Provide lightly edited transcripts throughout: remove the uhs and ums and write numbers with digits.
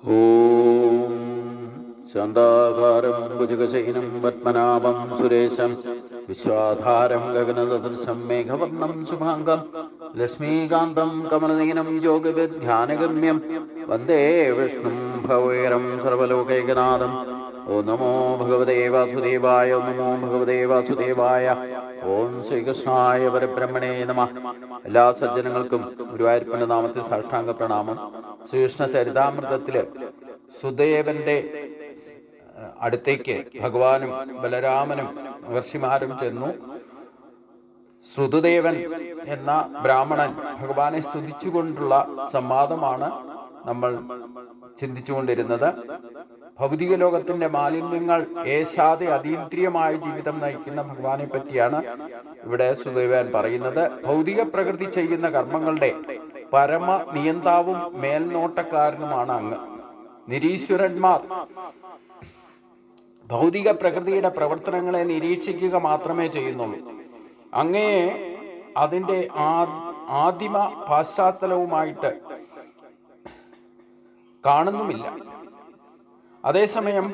ഓം ശാന്താകാരം ഭുജഗശയനം പത്മനാഭം സുരേശം വിശ്വാധാരം ഗഗനസദൃശം മേഘവർണം ശുഭാംഗം ലക്ഷ്മീകാന്തം കമലനയനം യോഗവിധ്യാനഗമ്യം വന്ദേ വിഷ്ണും ഭവൈരം സർവലോകൈകനാഥം. ഓം നമോ ഭഗവതേ വാസുദേവായ. ഓം നമോ ഭഗവതേ വാസുദേവായ. ഓം ശ്രീകൃഷ്ണായ പരബ്രഹ്മണേ നമഃ. എല്ലാ സജ്ജനങ്ങൾക്കും ഗുരുവായൂരപ്പന്റെ നാമത്തിൽ സാഷ്ടാംഗ പ്രണാമം. ശ്രീകൃഷ്ണ ചരിതാമൃതത്തില് സുദേവന്റെ അടുത്തേക്ക് ഭഗവാനും ബലരാമനും മഹർഷിമാരും ചെന്നു. ശ്രുതദേവൻ എന്ന ബ്രാഹ്മണൻ ഭഗവാനെ സ്തുതിച്ചുകൊണ്ടുള്ള സംവാദമാണ് നമ്മൾ ചിന്തിച്ചുകൊണ്ടിരുന്നത്. ഭൗതിക ലോകത്തിന്റെ മാലിന്യങ്ങൾ ഏശാതെ അതീന്ദ്രിയമായ ജീവിതം നയിക്കുന്ന ഭഗവാനെ പറ്റിയാണ് ഇവിടെ സുദേവൻ പറയുന്നത്. ഭൗതിക പ്രകൃതി ചെയ്യുന്ന കർമ്മങ്ങളുടെ പരമ നിയന്താവും മേൽനോട്ടക്കാരനുമാണ് അങ്ങ്. നിരീശ്വരന്മാർ ഭൗതിക പ്രകൃതിയുടെ പ്രവർത്തനങ്ങളെ നിരീക്ഷിക്കുക മാത്രമേ ചെയ്യുന്നുള്ളൂ. അങ്ങയെ അതിൻ്റെ ആദിമ പാശ്ചാത്തലവുമായിട്ട് കാണുന്നുമില്ല. അതേസമയം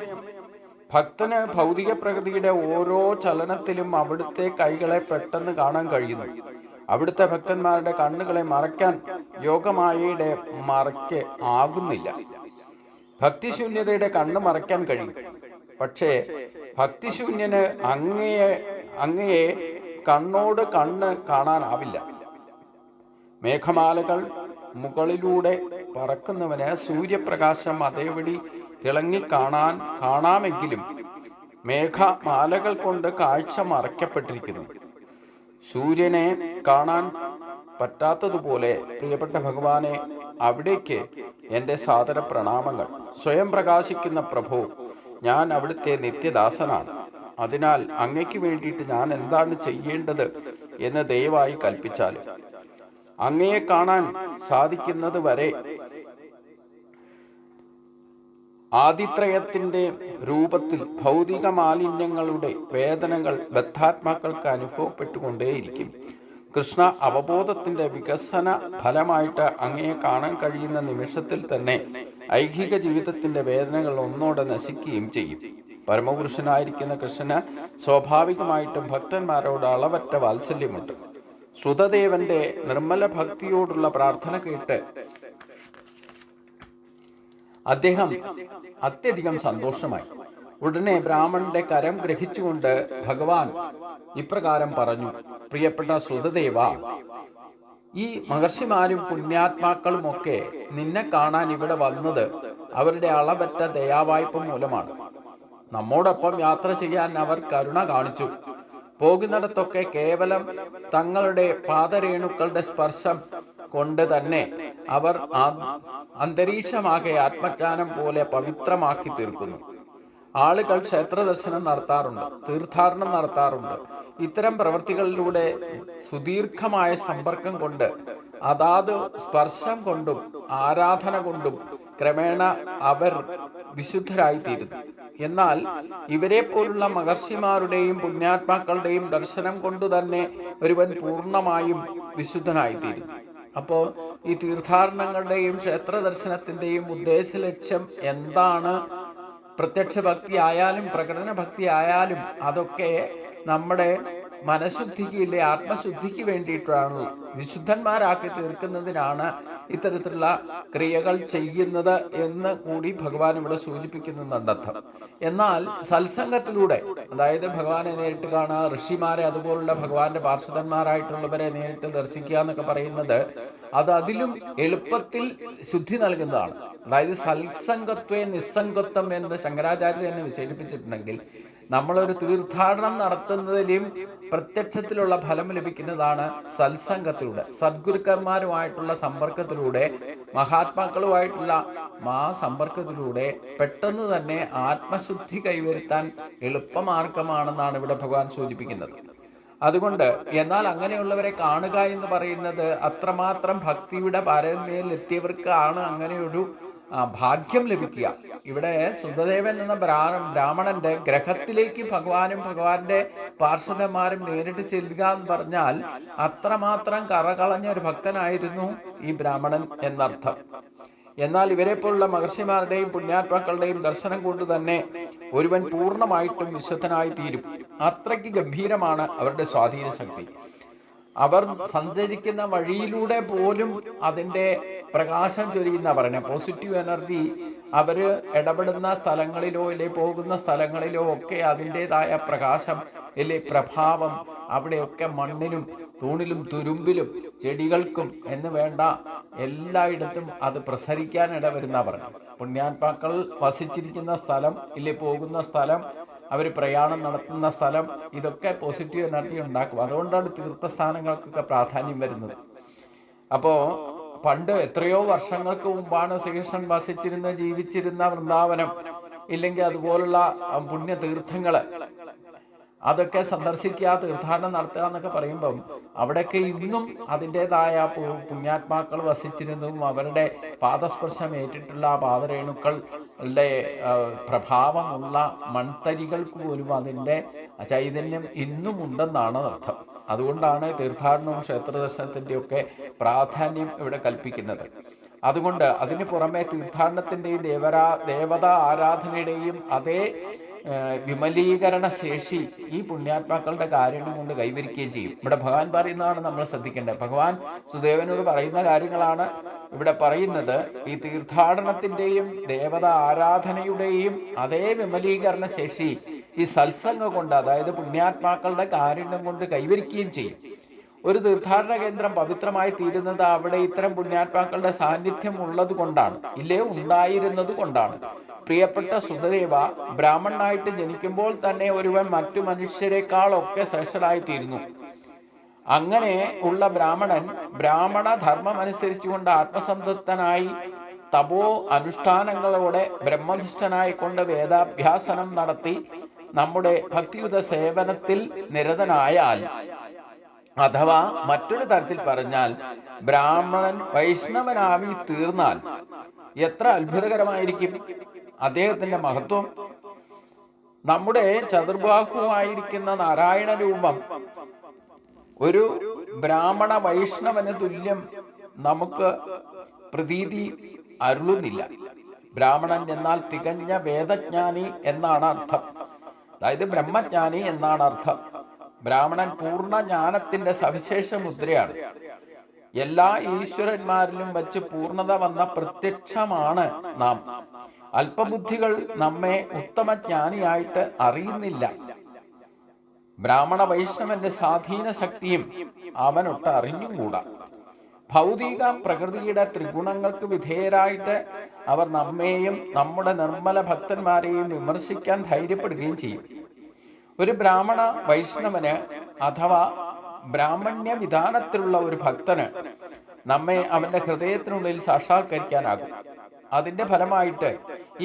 ഭക്തന് ഭൗതിക പ്രകൃതിയുടെ ഓരോ ചലനത്തിലും അവിടുത്തെ കൈകളെ പെട്ടെന്ന് കാണാൻ കഴിയുന്നു. അവിടുത്തെ ഭക്തന്മാരുടെ കണ്ണുകളെ മറയ്ക്കാൻ യോഗമായയുടെ മറയ്ക്ക് ആകുന്നില്ല. ഭക്തിശൂന്യതയുടെ കണ്ണ് മറയ്ക്കാൻ കഴിയും, പക്ഷേ ഭക്തിശൂന്യന് അങ്ങയെ കണ്ണോട് കണ്ണ് കാണാനാവില്ല. മേഘമാലകൾ മുകളിലൂടെ പറക്കുന്നവന് സൂര്യപ്രകാശം അതേപടി തിളങ്ങി കാണാമെങ്കിലും മേഘമാലകൾ കൊണ്ട് കാഴ്ച മറയ്ക്കപ്പെട്ടിരിക്കുന്നു. സൂര്യനെ കാണാൻ പറ്റാത്തതുപോലെ പ്രിയപ്പെട്ട ഭഗവാനെ, അവിടേക്ക് എൻ്റെ സാദര പ്രണാമങ്ങൾ. സ്വയം പ്രകാശിക്കുന്ന പ്രഭു, ഞാൻ അവിടുത്തെ നിത്യദാസനാണ്. അതിനാൽ അങ്ങയ്ക്ക് വേണ്ടിയിട്ട് ഞാൻ എന്താണ് ചെയ്യേണ്ടത് എന്ന് ദയവായി കൽപ്പിച്ചാലും. അങ്ങയെ കാണാൻ സാധിക്കുന്നത് വരെ ആദിത്രയത്തിന്റെ രൂപത്തിൽ ഭൗതിക മാലിന്യങ്ങളുടെ വേദനകൾ ബദ്ധാത്മാക്കൾക്ക് അനുഭവപ്പെട്ടുകൊണ്ടേയിരിക്കും. കൃഷ്ണ അവബോധത്തിന്റെ വികസന ഫലമായിട്ട് അങ്ങയെ കാണാൻ കഴിയുന്ന നിമിഷത്തിൽ തന്നെ ഐഹിക ജീവിതത്തിന്റെ വേദനകൾ ഒന്നോടെ നശിക്കുകയും ചെയ്യും. പരമപുരുഷനായിരിക്കുന്ന കൃഷ്ണന് സ്വാഭാവികമായിട്ടും ഭക്തന്മാരോട് അളവറ്റ വാത്സല്യമുണ്ട്. ശ്രുതദേവന്റെ നിർമ്മല ഭക്തിയോടുള്ള പ്രാർത്ഥന കേട്ട് അദ്ദേഹം അത്യധികം സന്തോഷമായി. ഉടനെ ബ്രാഹ്മണന്റെ കരം ഗ്രഹിച്ചുകൊണ്ട് ഭഗവാൻ ഇപ്രകാരം പറഞ്ഞു: പ്രിയപ്പെട്ട ശ്രുതദേവ, ഈ മഹർഷിമാരും പുണ്യാത്മാക്കളും ഒക്കെ നിന്നെ കാണാൻ ഇവിടെ വന്നത് അവരുടെ അളവറ്റ ദയാവായ്പ മൂലമാണ്. നമ്മോടൊപ്പം യാത്ര ചെയ്യാൻ അവർ കരുണ കാണിച്ചു. പോകുന്നിടത്തൊക്കെ കേവലം തങ്ങളുടെ പാദരേണുക്കളുടെ സ്പർശം കൊണ്ട് തന്നെ അവർ അന്തരീക്ഷമാകെ ആത്മജ്ഞാനം പോലെ പവിത്രമാക്കി തീർക്കുന്നു. ആളുകൾ ക്ഷേത്ര ദർശനം നടത്താറുണ്ട്, തീർത്ഥാടനം നടത്താറുണ്ട്. ഇത്തരം പ്രവൃത്തികളിലൂടെ സുദീർഘമായ സമ്പർക്കം കൊണ്ട്, അതാത് സ്പർശം കൊണ്ടും ആരാധന കൊണ്ടും ക്രമേണ അവർ വിശുദ്ധരായിത്തീരുന്നു. എന്നാൽ ഇവരെ പോലുള്ള മഹർഷിമാരുടെയും പുണ്യാത്മാക്കളുടെയും ദർശനം കൊണ്ടു തന്നെ ഒരുവൻ പൂർണ്ണമായും വിശുദ്ധനായിത്തീരും. അപ്പോൾ ഈ തീർത്ഥാടനങ്ങളുടെയും ക്ഷേത്ര ദർശനത്തിൻ്റെയും ഉദ്ദേശ ലക്ഷ്യം എന്താണ്? പ്രത്യക്ഷ ഭക്തി ആയാലും പ്രകടന ഭക്തി ആയാലും അതൊക്കെ നമ്മുടെ മനഃശുദ്ധിക്ക് ഇല്ലേ, ആത്മശുദ്ധിക്ക് വേണ്ടിയിട്ടാണ്, വിശുദ്ധന്മാരാക്കി തീർക്കുന്നതിനാണ് ഇത്തരത്തിലുള്ള ക്രിയകൾ ചെയ്യുന്നത് എന്ന് കൂടി ഭഗവാൻ ഇവിടെ സൂചിപ്പിക്കുന്നുണ്ടർത്ഥം. എന്നാൽ സത്സംഗത്തിലൂടെ, അതായത് ഭഗവാനെ നേരിട്ട് കാണുക, ഋഷിമാരെ അതുപോലുള്ള ഭഗവാന്റെ പാർഷദന്മാരായിട്ടുള്ളവരെ നേരിട്ട് ദർശിക്കുക എന്നൊക്കെ പറയുന്നത് അതിലും എളുപ്പത്തിൽ ശുദ്ധി നൽകുന്നതാണ്. അതായത് സത്സംഗത്വേ നിസ്സംഗത്വം എന്ന് ശങ്കരാചാര്യർ എന്നെ വിശേഷിപ്പിച്ചിട്ടുണ്ടെങ്കിൽ, നമ്മളൊരു തീർത്ഥാടനം നടത്തുന്നതിലും പ്രത്യക്ഷത്തിലുള്ള ഫലം ലഭിക്കുന്നതാണ് സത്സംഗത്തിലൂടെ, സദ്ഗുരുക്കന്മാരുമായിട്ടുള്ള സമ്പർക്കത്തിലൂടെ, മഹാത്മാക്കളുമായിട്ടുള്ള സമ്പർക്കത്തിലൂടെ പെട്ടെന്ന് തന്നെ ആത്മശുദ്ധി കൈവരുത്താൻ എളുപ്പമാർഗമാണെന്നാണ് ഇവിടെ ഭഗവാൻ സൂചിപ്പിക്കുന്നത്. അതുകൊണ്ട് എന്നാൽ അങ്ങനെയുള്ളവരെ കാണുക എന്ന് പറയുന്നത് അത്രമാത്രം ഭക്തിയുടെ പാരമ്യയിൽ എത്തിയവർക്കാണ് അങ്ങനെയൊരു ഭാഗ്യം ലഭിക്കുക. ഇവിടെ സുധദേവൻ എന്ന ബ്രാഹ്മണന്റെ ഗ്രഹത്തിലേക്ക് ഭഗവാനും ഭഗവാന്റെ പാർഷദന്മാരും നേരിട്ട് ചെല്ലുക എന്ന് പറഞ്ഞാൽ അത്രമാത്രം കറകളഞ്ഞ ഒരു ഭക്തനായിരുന്നു ഈ ബ്രാഹ്മണൻ എന്നർത്ഥം. എന്നാൽ ഇവരെ പോലുള്ള മഹർഷിമാരുടെയും പുണ്യാത്മാക്കളുടെയും ദർശനം കൊണ്ട് തന്നെ ഒരുവൻ പൂർണ്ണമായിട്ടും വിശുദ്ധനായി തീരും. അത്രയ്ക്ക് ഗംഭീരമാണ് അവരുടെ സ്വാധീന ശക്തി. അവർ സഞ്ചരിക്കുന്ന വഴിയിലൂടെ പോലും അതിൻ്റെ പ്രകാശം ചൊരിയുന്ന പറയുന്നത്. പോസിറ്റീവ് എനർജി അവർ ഇടപെടുന്ന സ്ഥലങ്ങളിലോ ഇല്ലെ പോകുന്ന സ്ഥലങ്ങളിലോ ഒക്കെ അതിൻ്റെതായ പ്രകാശം ഇല്ലെ പ്രഭാവം അവിടെയൊക്കെ മണ്ണിലും തൂണിലും തുരുമ്പിലും ചെടികൾക്കും എന്ന് വേണ്ട എല്ലായിടത്തും അത് പ്രസരിക്കാൻ ഇടവരുന്ന പറഞ്ഞു. പുണ്യാത്മാക്കൾ വസിച്ചിരിക്കുന്ന സ്ഥലം ഇല്ലെ പോകുന്ന സ്ഥലം അവർ പ്രയാണം നടത്തുന്ന സ്ഥലം ഇതൊക്കെ പോസിറ്റീവ് എനർജി ഉണ്ടാക്കും. അതുകൊണ്ടാണ് തീർത്ഥസ്ഥാനങ്ങൾക്കൊക്കെ പ്രാധാന്യം വരുന്നത്. അപ്പോൾ പണ്ട് എത്രയോ വർഷങ്ങൾക്ക് മുമ്പാണ് ശ്രീകൃഷ്ണൻ വസിച്ചിരുന്ന ജീവിച്ചിരുന്ന വൃന്ദാവനം ഇല്ലെങ്കിൽ അതുപോലുള്ള പുണ്യതീർത്ഥങ്ങൾ അതൊക്കെ സന്ദർശിക്കുക, തീർത്ഥാടനം നടത്തുക എന്നൊക്കെ പറയുമ്പം അവിടെയൊക്കെ ഇന്നും അതിൻ്റെതായ പുണ്യാത്മാക്കൾ വസിച്ചിരുന്നതും അവരുടെ പാദസ്പർശം ഏറ്റിട്ടുള്ള പാദരേണുക്കളുടെ പ്രഭാവമുള്ള മൺതരികൾക്ക് പോലും അതിൻ്റെ ചൈതന്യം ഇന്നും ഉണ്ടെന്നാണ് അർത്ഥം. അതുകൊണ്ടാണ് തീർത്ഥാടനവും ക്ഷേത്രദർശനത്തിൻ്റെയൊക്കെ പ്രാധാന്യം ഇവിടെ കൽപ്പിക്കുന്നത്. അതുകൊണ്ട് അതിന് പുറമെ തീർത്ഥാടനത്തിൻ്റെയും ദേവതാ ആരാധനയുടെയും അതേ വിമലീകരണ ശേഷി ഈ പുണ്യാത്മാക്കളുടെ കാര്യം കൊണ്ട് കൈവരിക്കുകയും ചെയ്യും. ഇവിടെ ഭഗവാൻ പറയുന്നതാണ് നമ്മൾ ശ്രദ്ധിക്കേണ്ടത്. ഭഗവാൻ സുദേവനോട് പറയുന്ന കാര്യങ്ങളാണ് ഇവിടെ പറയുന്നത്. ഈ തീർത്ഥാടനത്തിൻ്റെയും ദേവതാ ആരാധനയുടെയും അതേ വിമലീകരണ ശേഷി ഈ സത്സംഗം കൊണ്ട്, അതായത് പുണ്യാത്മാക്കളുടെ കാരുണ്യം കൊണ്ട് കൈവരിക്കുകയും ചെയ്യും. ഒരു തീർത്ഥാടന കേന്ദ്രം പവിത്രമായി തീരുന്നത് അവിടെ ഇത്തരം പുണ്യാത്മാക്കളുടെ സാന്നിധ്യം ഉള്ളത് കൊണ്ടാണ്, ഇല്ലേ ഉണ്ടായിരുന്നത് കൊണ്ടാണ്. പ്രിയപ്പെട്ട സുതദേവ, ബ്രാഹ്മണനായിട്ട് ജനിക്കുമ്പോൾ തന്നെ ഒരുവൻ മറ്റു മനുഷ്യരെക്കാളൊക്കെ ശ്രേഷ്ഠനായി തീരുന്നു. അങ്ങനെ ഉള്ള ബ്രാഹ്മണൻ ബ്രാഹ്മണ ധർമ്മം അനുസരിച്ചുകൊണ്ട് ആത്മസംതൃപ്തനായി തപോ അനുഷ്ഠാനങ്ങളോടെ ബ്രഹ്മനിഷ്ഠനായിക്കൊണ്ട് വേദാഭ്യാസനം നടത്തി നമ്മുടെ ഭക്തിയുത സേവനത്തിൽ നിരതനായാൽ, അഥവാ മറ്റൊരു തരത്തിൽ പറഞ്ഞാൽ ബ്രാഹ്മണൻ വൈഷ്ണവനായി തീർന്നാൽ എത്ര അത്ഭുതകരമായിരിക്കും അദ്ദേഹത്തിന്റെ മഹത്വം. നമ്മുടെ ചതുർബാഹുവായിരിക്കുന്ന നാരായണ രൂപം ഒരു ബ്രാഹ്മണ വൈഷ്ണവന് തുല്യം നമുക്ക് പ്രതീതി അരുളുന്നില്ല. ബ്രാഹ്മണൻ എന്നാൽ തികഞ്ഞ വേദജ്ഞാനി എന്നാണ് അർത്ഥം, അതായത് ബ്രഹ്മജ്ഞാനി എന്നാണ് അർത്ഥം. ബ്രാഹ്മണൻ പൂർണ്ണ ജ്ഞാനത്തിന്റെ സവിശേഷ മുദ്രയാണ്. എല്ലാ ഈശ്വരന്മാരിലും വെച്ച് പൂർണ്ണത വന്ന പ്രത്യക്ഷമാണ് നാം. അല്പബുദ്ധികൾ നമ്മെ ഉത്തമജ്ഞാനിയായിട്ട് അറിയുന്നില്ല. ബ്രാഹ്മണ വൈഷ്ണവന്റെ സ്വാധീന ശക്തിയും അവനൊട്ട് അറിഞ്ഞുകൂടാ. ഭൗതിക പ്രകൃതിയുടെ ത്രിഗുണങ്ങൾക്ക് വിധേയരായിട്ട് അവർ നമ്മെയും നമ്മുടെ നിർമ്മല ഭക്തന്മാരെയും വിമർശിക്കാൻ ധൈര്യപ്പെടുകയും ചെയ്യും. ഒരു ബ്രാഹ്മണ വൈഷ്ണവന് അഥവാ ബ്രാഹ്മണ്യ വിധാനത്തിലുള്ള ഒരു ഭക്തന് നമ്മെ അവന്റെ ഹൃദയത്തിനുള്ളിൽ സാക്ഷാത്കരിക്കാനാകും. അതിന്റെ ഫലമായിട്ട്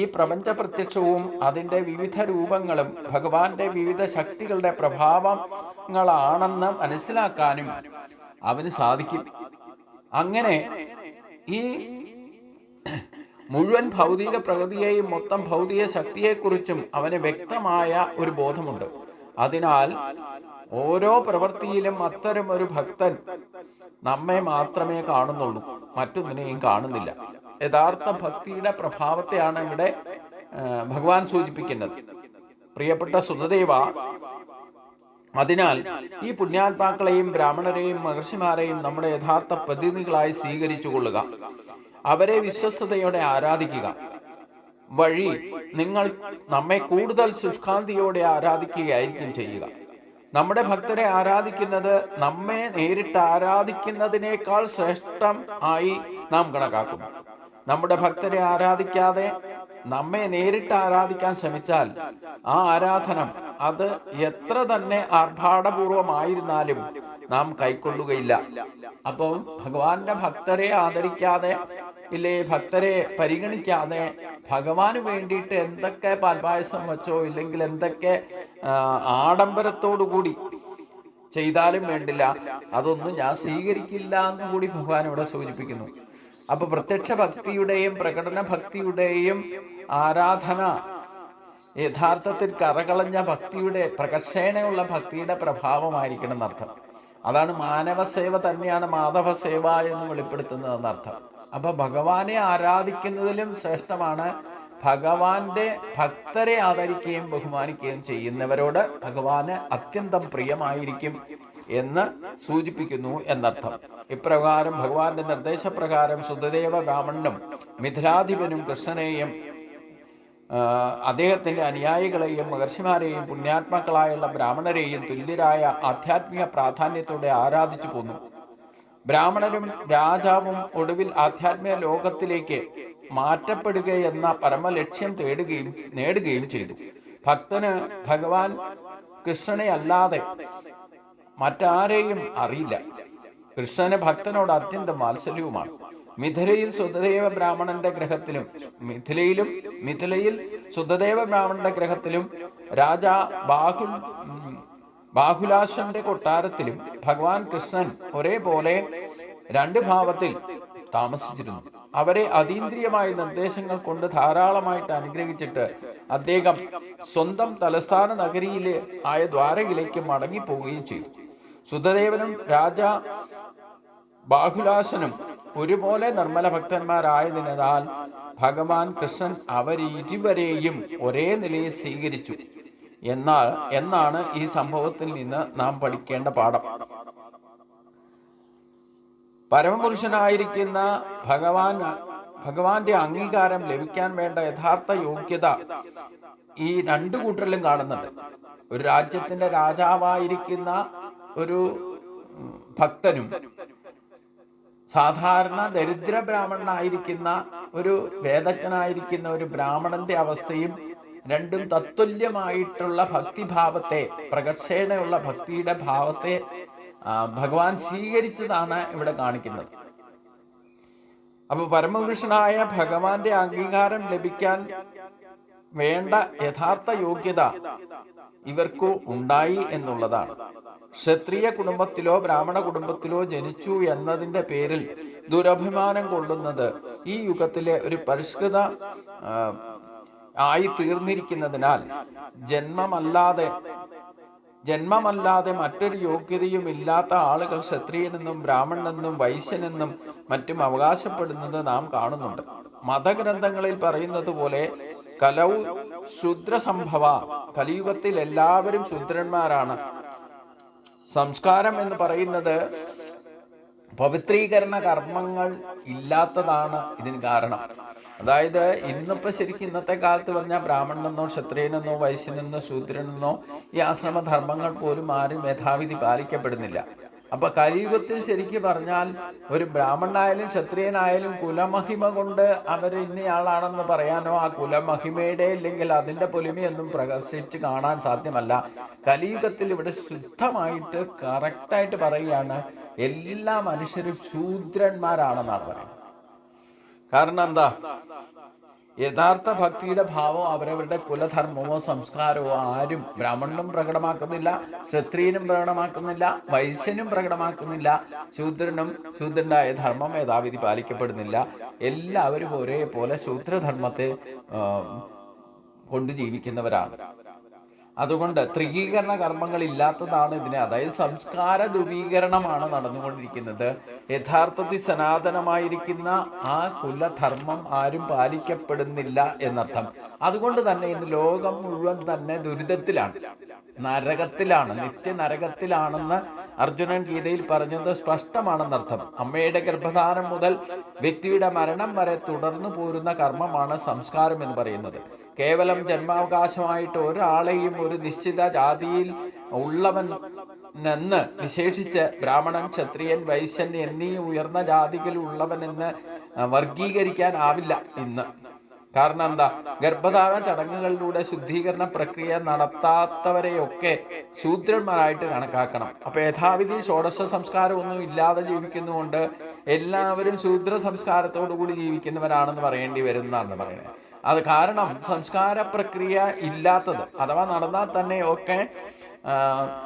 ഈ പ്രപഞ്ച പ്രത്യക്ഷവും അതിൻ്റെ വിവിധ രൂപങ്ങളും ഭഗവാന്റെ വിവിധ ശക്തികളുടെ പ്രഭാവങ്ങളാണെന്ന് മനസ്സിലാക്കാനും അവന് സാധിക്കും. അങ്ങനെ ഈ മുഴുവൻ ഭൗതിക പ്രകൃതിയെയും മൊത്തം ഭൗതിക ശക്തിയെക്കുറിച്ചും അവന് വ്യക്തമായ ഒരു ബോധമുണ്ട്. അതിനാൽ ഓരോ പ്രവൃത്തിയിലും അത്തരം ഒരു ഭക്തൻ നമ്മെ മാത്രമേ കാണുന്നുള്ളൂ, മറ്റൊന്നിനെയും കാണുന്നില്ല. യഥാർത്ഥ ഭക്തിയുടെ പ്രഭാവത്തെയാണ് ഇവിടെ ഭഗവാൻ സൂചിപ്പിക്കുന്നത്. പ്രിയപ്പെട്ട സുതദേവ, അതിനാൽ ഈ പുണ്യാത്മാക്കളെയും ബ്രാഹ്മണരെയും മഹർഷിമാരെയും നമ്മുടെ യഥാർത്ഥ പ്രതിനിധികളായി സ്വീകരിച്ചു കൊള്ളുക. അവരെ വിശ്വസ്തയോടെ ആരാധിക്കുക വഴി നിങ്ങൾ നമ്മെ കൂടുതൽ ശുഷ്കാന്തിയോടെ ആരാധിക്കുകയായിരിക്കും ചെയ്യുക. നമ്മുടെ ഭക്തരെ ആരാധിക്കുന്നത് നമ്മെ നേരിട്ട് ആരാധിക്കുന്നതിനേക്കാൾ ശ്രേഷ്ഠം ആയി നാം കണക്കാക്കും. നമ്മുടെ ഭക്തരെ ആരാധിക്കാതെ നമ്മെ നേരിട്ട് ആരാധിക്കാൻ ശ്രമിച്ചാൽ ആ ആരാധനം അത് എത്ര തന്നെ ആർഭാടപൂർവമായിരുന്നാലും നാം കൈക്കൊള്ളുകയില്ല. അപ്പോൾ ഭഗവാന്റെ ഭക്തരെ ആദരിക്കാതെ ഇല്ലേ, ഭക്തരെ പരിഗണിക്കാതെ ഭഗവാന് വേണ്ടിയിട്ട് എന്തൊക്കെ പാൽപായസം വെച്ചോ ഇല്ലെങ്കിൽ എന്തൊക്കെ ആഡംബരത്തോടുകൂടി ചെയ്താലും വേണ്ടില്ല, അതൊന്നും ഞാൻ സ്വീകരിക്കില്ല എന്ന് കൂടി ഭഗവാൻ ഇവിടെ സൂചിപ്പിക്കുന്നു. അപ്പൊ പ്രത്യക്ഷ ഭക്തിയുടെയും പ്രകടന ഭക്തിയുടെയും ആരാധന യഥാർത്ഥത്തിൽ കറകളഞ്ഞ ഭക്തിയുടെ പ്രകർഷേണയുള്ള ഭക്തിയുടെ പ്രഭാവമായിരിക്കണം എന്നർത്ഥം. അതാണ് മാനവ സേവ തന്നെയാണ് മാധവ സേവ എന്ന് വെളിപ്പെടുത്തുന്നത് എന്നർത്ഥം. അപ്പൊ ഭഗവാനെ ആരാധിക്കുന്നതിലും ശ്രേഷ്ഠമാണ് ഭഗവാന്റെ ഭക്തരെ ആദരിക്കുകയും ബഹുമാനിക്കുകയും ചെയ്യുന്നവരോട് ഭഗവാന് അത്യന്തം പ്രിയമായിരിക്കും എന്ന് സൂചിപ്പിക്കുന്നു എന്നർത്ഥം. ഇപ്രകാരം ഭഗവാന്റെ നിർദ്ദേശപ്രകാരം സുതദേവ ബ്രാഹ്മണനും മിഥിലാധിപനും കൃഷ്ണനെയും അദ്ദേഹത്തിന്റെ അനുയായികളെയും മഹർഷിമാരെയും പുണ്യാത്മാക്കളായുള്ള ബ്രാഹ്മണരെയും തുല്യരായ ആധ്യാത്മിക പ്രാധാന്യത്തോടെ ആരാധിച്ചു പോന്നു. ബ്രാഹ്മണരും രാജാവും ഒടുവിൽ ആധ്യാത്മിക ലോകത്തിലേക്ക് മാറ്റപ്പെടുകയെന്ന പരമലക്ഷ്യം നേടുകയും ചെയ്തു. ഭക്തന് ഭഗവാൻ കൃഷ്ണനെ അല്ലാതെ മറ്റാരെയും അറിയില്ല. കൃഷ്ണന് ഭക്തനോട് അത്യന്തം വാത്സല്യവുമാണ്. മിഥിലയിൽ സുതദേവ ബ്രാഹ്മണന്റെ ഗ്രഹത്തിലും മിഥിലയിൽ സുതദേവ ബ്രാഹ്മണന്റെ ഗ്രഹത്തിലും രാജാ ബാഹുലാശന്റെ കൊട്ടാരത്തിലും ഭഗവാൻ കൃഷ്ണൻ ഒരേപോലെ രണ്ട് ഭാവത്തിൽ താമസിച്ചിരുന്നു. അവരെ അതീന്ദ്രിയമായ നിർദ്ദേശങ്ങൾ കൊണ്ട് ധാരാളമായിട്ട് അനുഗ്രഹിച്ചിട്ട് അദ്ദേഹം സ്വന്തം തലസ്ഥാന നഗരിയിലെ ആയ ദ്വാരകയിലേക്ക് മടങ്ങിപ്പോവുകയും ചെയ്തു. സുതദേവനും രാജാ ബാഹുലാശനും ഒരുപോലെ നിർമ്മല ഭക്തന്മാരായതിനാൽ ഭഗവാൻ കൃഷ്ണൻ അവരിരുവരെയും ഒരേ നിലയിൽ സ്വീകരിച്ചു എന്നാണ് ഈ സംഭവത്തിൽ നിന്ന് നാം പഠിക്കേണ്ട പാഠം. പരമപുരുഷനായിരിക്കുന്ന ഭഗവാന്റെ അംഗീകാരം ലഭിക്കാൻ വേണ്ട യഥാർത്ഥ യോഗ്യത ഈ രണ്ടു കൂട്ടരിലും കാണുന്നുണ്ട്. ഒരു രാജ്യത്തിന്റെ രാജാവായിരിക്കുന്ന ഒരു ഭക്തനും സാധാരണ ദരിദ്ര ബ്രാഹ്മണനായിരിക്കുന്ന ഒരു വേദജ്ഞനായിരിക്കുന്ന ഒരു ബ്രാഹ്മണന്റെ അവസ്ഥയും രണ്ടും തത്തുല്യമായിട്ടുള്ള ഭക്തിഭാവത്തെ, പ്രകർഷേണയുള്ള ഭക്തിയുടെ ഭാവത്തെ ഭഗവാൻ സ്വീകരിച്ചതാണ് ഇവിടെ കാണിക്കുന്നത്. അപ്പൊ പരമപുരുഷനായ ഭഗവാന്റെ അംഗീകാരം ലഭിക്കാൻ വേണ്ട യഥാർത്ഥ യോഗ്യത ഇവർക്കു ഉണ്ടായി എന്നുള്ളതാണ്. ക്ഷത്രിയ കുടുംബത്തിലോ ബ്രാഹ്മണ കുടുംബത്തിലോ ജനിച്ചു എന്നതിന്റെ പേരിൽ ദുരഭിമാനം കൊള്ളുന്നത് ഈ യുഗത്തിലെ ഒരു പരിഷ്കൃത ആയി തീർന്നിരിക്കുന്നതിനാൽ ജന്മമല്ലാതെ മറ്റൊരു യോഗ്യതയും ഇല്ലാത്ത ആളുകൾ ക്ഷത്രിയനെന്നും ബ്രാഹ്മണനെന്നും വൈശ്യനെന്നും മറ്റും അവകാശപ്പെടുന്നത് നാം കാണുന്നുണ്ട്. മതഗ്രന്ഥങ്ങളിൽ പറയുന്നത് പോലെ കലൗ ശൂദ്രസംഭവ, കലിയുഗത്തിൽ എല്ലാവരും ശൂദ്രന്മാരാണ്. സംസ്കാരം എന്ന് പറയുന്നത് പവിത്രീകരണ കർമ്മങ്ങൾ ഇല്ലാത്തതാണ് ഇതിന് കാരണം. അതായത് ഇന്നിപ്പോ ശരിക്കും ഇന്നത്തെ കാലത്ത് പറഞ്ഞാൽ ബ്രാഹ്മണനെന്നോ ക്ഷത്രിയനെന്നോ വൈശ്യനെന്നോ ശൂദ്രനെന്നോ ഈ ആശ്രമധർമ്മങ്ങൾ പോലും ആരും യഥാവിധി പാലിക്കപ്പെടുന്നില്ല. അപ്പൊ കലിയുഗത്തിൽ ശരിക്കും പറഞ്ഞാൽ ഒരു ബ്രാഹ്മണനായാലും ക്ഷത്രിയനായാലും കുലമഹിമ കൊണ്ട് അവർ ഇന്നയാളാണെന്ന് പറയാനോ ആ കുലമഹിമയുടെ ഇല്ലെങ്കിൽ അതിന്റെ പൊലിമയൊന്നും പ്രകർശിച്ച് കാണാൻ സാധ്യമല്ല. കലിയുഗത്തിൽ ഇവിടെ ശുദ്ധമായിട്ട് കറക്റ്റായിട്ട് പറയുകയാണ്, എല്ലാ മനുഷ്യരും ശൂദ്രന്മാരാണെന്നാണ് പറയുന്നത്. കാരണം എന്താ? യഥാർത്ഥ ഭക്തിയുടെ ഭാവം അവരവരുടെ കുലധർമ്മമോ സംസ്കാരമോ ആരും ബ്രാഹ്മണനും പ്രകടമാക്കുന്നില്ല, ക്ഷത്രിയനും പ്രകടമാക്കുന്നില്ല, വൈശ്യനും പ്രകടമാക്കുന്നില്ല, ശൂദ്രനായ ധർമ്മം യഥാവിധി പാലിക്കപ്പെടുന്നില്ല. എല്ലാവരും ഒരേപോലെ ശൂദ്രധർമ്മത്തെ കൊണ്ട് ജീവിക്കുന്നവരാണ്. അതുകൊണ്ട് ത്രികീകരണ കർമ്മങ്ങൾ ഇല്ലാത്തതാണ് ഇതിനെ, അതായത് സംസ്കാര ധ്രുവീകരണമാണ് നടന്നുകൊണ്ടിരിക്കുന്നത്. യഥാർത്ഥത്തിൽ സനാതനമായിരിക്കുന്ന ആ കുലധർമ്മം ആരും പാലിക്കപ്പെടുന്നില്ല എന്നർത്ഥം. അതുകൊണ്ട് തന്നെ ഇന്ന് ലോകം മുഴുവൻ തന്നെ ദുരിതത്തിലാണ്, നരകത്തിലാണ്, നിത്യനരകത്തിലാണെന്ന് അർജുനൻ ഗീതയിൽ പറഞ്ഞത് സ്പഷ്ടമാണെന്നർത്ഥം. അമ്മയുടെ ഗർഭധാനം മുതൽ വ്യക്തിയുടെ മരണം വരെ തുടർന്നു പോരുന്ന കർമ്മമാണ് സംസ്കാരം എന്ന് പറയുന്നത്. കേവലം ജന്മാവകാശമായിട്ട് ഒരാളെയും ഒരു നിശ്ചിത ജാതിയിൽ ഉള്ളവനെന്ന് വിശേഷിച്ച് ബ്രാഹ്മണൻ, ക്ഷത്രിയൻ, വൈശ്യൻ എന്നീ ഉയർന്ന ജാതികളിൽ ഉള്ളവനെന്ന് വർഗീകരിക്കാനാവില്ല ഇന്ന്. കാരണം എന്താ? ഗർഭധാരണ ചടങ്ങുകളിലൂടെ ശുദ്ധീകരണ പ്രക്രിയ നടത്താത്തവരെയൊക്കെ ശൂദ്രന്മാരായിട്ട് കണക്കാക്കണം. അപ്പൊ യഥാവിധി ഷോഡശ സംസ്കാരമൊന്നും ഇല്ലാതെ ജീവിക്കുന്നുകൊണ്ട് എല്ലാവരും ശൂദ്ര സംസ്കാരത്തോടു കൂടി ജീവിക്കുന്നവരാണെന്ന് പറയേണ്ടി വരുന്നതാണ് പറയുന്നത്. അത് കാരണം സംസ്കാര പ്രക്രിയ ഇല്ലാത്തത് അഥവാ നടന്നാൽ തന്നെ ഒക്കെ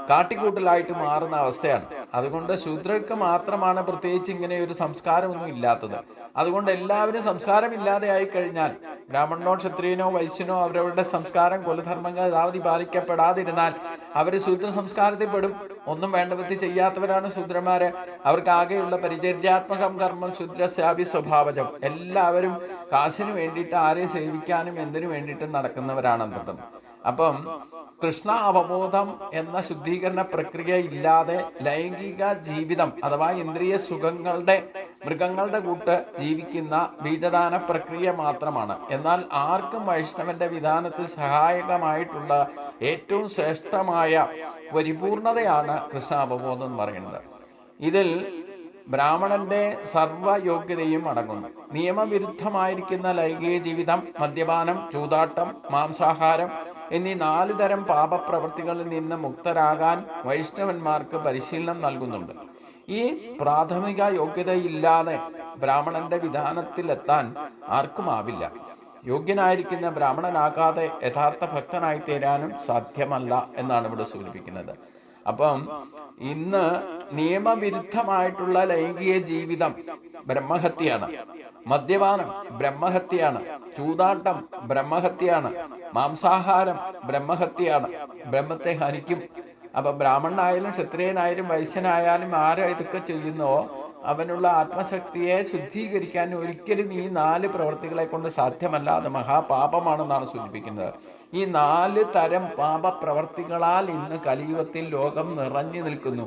കാട്ടിക്കൂട്ടലായിട്ട് മാറുന്ന അവസ്ഥയാണ്. അതുകൊണ്ട് ശൂദ്രർക്ക് മാത്രമാണ് പ്രത്യേകിച്ച് ഇങ്ങനെ ഒരു സംസ്കാരമൊന്നും ഇല്ലാത്തത്. അതുകൊണ്ട് എല്ലാവരും സംസ്കാരം ഇല്ലാതെ ആയി കഴിഞ്ഞാൽ, ബ്രാഹ്മണനോ ക്ഷത്രിയനോ വൈശ്യനോ അവരവരുടെ സംസ്കാരം കുലധർമ്മങ്ങൾ യഥാവധി പാലിക്കപ്പെടാതിരുന്നാൽ അവർ ശൂദ്ര സംസ്കാരത്തിൽ പെടും. ഒന്നും വേണ്ട വിധത്തിൽ ചെയ്യാത്തവരാണ് ശൂദ്രന്മാര്. അവർക്ക് ആകെയുള്ള പരിചര്യാത്മകം കർമ്മം ശൂദ്രസ്യാപി സ്വഭാവജം. എല്ലാവരും കാശിന് വേണ്ടിയിട്ട് ആരെ സേവിക്കാനും എന്തിനു വേണ്ടിയിട്ടും നടക്കുന്നവരാണെന്നതും. അപ്പം കൃഷ്ണ അവബോധം എന്ന ശുദ്ധീകരണ പ്രക്രിയ ഇല്ലാതെ ലൈംഗിക ജീവിതം അഥവാ ഇന്ദ്രിയ സുഖങ്ങളുടെ മൃഗങ്ങളുടെ കൂട്ട് ജീവിക്കുന്ന ബീജദാന പ്രക്രിയ മാത്രമാണ്. എന്നാൽ ആർക്കും വൈഷ്ണവന്റെ വിധാനത്തിൽ സഹായകമായിട്ടുള്ള ഏറ്റവും ശ്രേഷ്ഠമായ പരിപൂർണതയാണ് കൃഷ്ണ അവബോധം എന്ന് പറയുന്നത്. ഇതിൽ ബ്രാഹ്മണന്റെ സർവയോഗ്യതയും അടങ്ങുന്നു. നിയമവിരുദ്ധമായിരിക്കുന്ന ലൈംഗിക ജീവിതം, മദ്യപാനം, ചൂതാട്ടം, മാംസാഹാരം എന്നീ 4 തരം പാപപ്രവൃത്തികളിൽ നിന്ന് മുക്തരാകാൻ വൈഷ്ണവന്മാർക്ക് പരിശീലനം നൽകുന്നുണ്ട്. ഈ പ്രാഥമിക യോഗ്യതയില്ലാതെ ബ്രാഹ്മണന്റെ വിധാനത്തിലെത്താൻ ആർക്കുമാവില്ല. യോഗ്യനായിരിക്കുന്ന ബ്രാഹ്മണനാകാതെ യഥാർത്ഥ ഭക്തനായി തീരാനും സാധ്യമല്ല എന്നാണ് ഇവിടെ സൂചിപ്പിക്കുന്നത്. അപ്പം ഇന്ന് നിയമവിരുദ്ധമായിട്ടുള്ള ലൈംഗിക ജീവിതം ബ്രഹ്മഹത്യയാണ്, മദ്യപാനം ബ്രഹ്മഹത്യയാണ്, ചൂതാട്ടം ബ്രഹ്മഹത്യയാണ്, മാംസാഹാരം ബ്രഹ്മഹത്യയാണ്, ബ്രഹ്മത്തെ ഹനിക്കും. അപ്പൊ ബ്രാഹ്മണനായാലും ക്ഷത്രിയനായാലും വൈശ്യനായാലും ആരും ഇതൊക്കെ ചെയ്യുന്നോ അവനുള്ള ആത്മശക്തിയെ ശുദ്ധീകരിക്കാൻ ഒരിക്കലും ഈ 4 പ്രവൃത്തികളെ കൊണ്ട് സാധ്യമല്ല. അത് മഹാപാപമാണെന്നാണ് സൂചിപ്പിക്കുന്നത്. ഈ 4 തരം പാപപ്രവർത്തികളാൽ ഇന്ന് കലിയുഗത്തിൽ ലോകം നിറഞ്ഞു നിൽക്കുന്നു.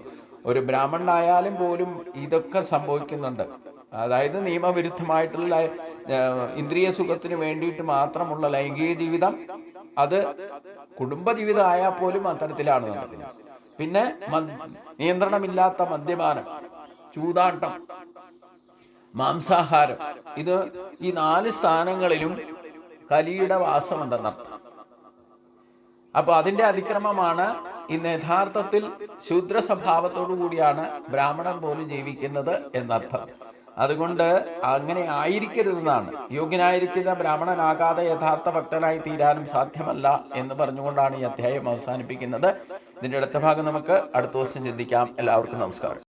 ഒരു ബ്രാഹ്മണനായാലും പോലും ഇതൊക്കെ സംഭവിക്കുന്നുണ്ട്. അതായത് നിയമവിരുദ്ധമായിട്ടുള്ള ഇന്ദ്രിയ സുഖത്തിന് വേണ്ടിയിട്ട് മാത്രമുള്ള ലൈംഗിക ജീവിതം, അത് കുടുംബജീവിതം ആയാൽ പോലും അത്തരത്തിലാണ് നടക്കുന്നത്. പിന്നെ നിയന്ത്രണമില്ലാത്ത മദ്യപാനം, ചൂതാട്ടം, മാംസാഹാരം, ഇത് ഈ 4 സ്ഥാനങ്ങളിലും കലിയുടെ വാസമുണ്ടെന്നർത്ഥം. അപ്പൊ അതിന്റെ അതിക്രമമാണ് ഇന്ന് യഥാർത്ഥത്തിൽ ശൂദ്ര സ്വഭാവത്തോടു കൂടിയാണ് ബ്രാഹ്മണൻ പോലും ജീവിക്കുന്നത് എന്നർത്ഥം. അതുകൊണ്ട് അങ്ങനെ ആയിരിക്കരുതെന്നാണ്. യോഗ്യനായിരിക്കുന്ന ബ്രാഹ്മണനാകാതെ യഥാർത്ഥ ഭക്തനായി തീരാനും സാധ്യമല്ല എന്ന് പറഞ്ഞുകൊണ്ടാണ് ഈ അധ്യായം അവസാനിപ്പിക്കുന്നത്. ഇതിന്റെ അടുത്ത ഭാഗം നമുക്ക് അടുത്ത ദിവസം ചിന്തിക്കാം. എല്ലാവർക്കും നമസ്കാരം.